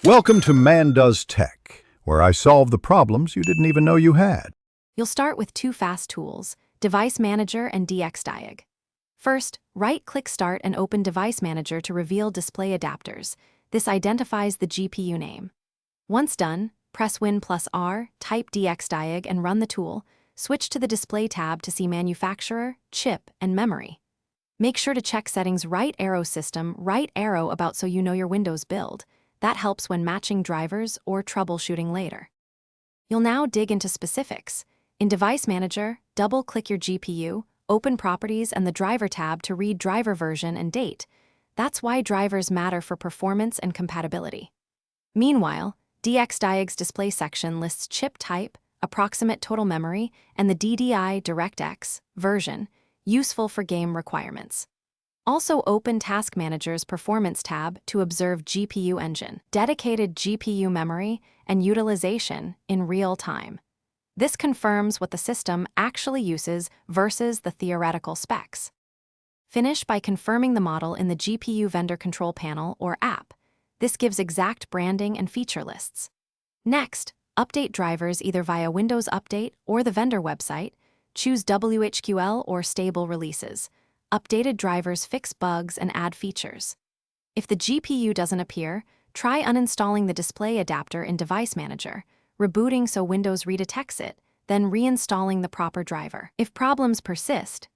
Welcome to Man Does Tech, where I solve the problems you didn't even know you had. You'll start with two fast tools, Device Manager and DXDiag. First, right-click Start and open Device Manager to reveal display adapters. This identifies the GPU name. Once done, press Win+R, type DXDiag and run the tool. Switch to the Display tab to see Manufacturer, Chip, and Memory. Make sure to check Settings Right Arrow System, Right Arrow about so you know your Windows build. That helps when matching drivers or troubleshooting later. You'll now dig into specifics. In Device Manager, double-click your GPU, open Properties and the Driver tab to read driver version and date. That's why drivers matter for performance and compatibility. Meanwhile, DXDiag's display section lists chip type, approximate total memory, and the DDI DirectX version, useful for game requirements. Also open Task Manager's Performance tab to observe GPU engine, dedicated GPU memory, and utilization in real time. This confirms what the system actually uses versus the theoretical specs. Finish by confirming the model in the GPU Vendor Control Panel or app. This gives exact branding and feature lists. Next, update drivers either via Windows Update or the vendor website. Choose WHQL or stable releases. Updated drivers fix bugs and add features. If the GPU doesn't appear, try uninstalling the display adapter in Device Manager, rebooting so Windows redetects it, then reinstalling the proper driver. If problems persist,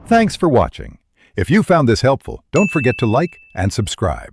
Thanks for watching. If you found this helpful, don't forget to like and subscribe.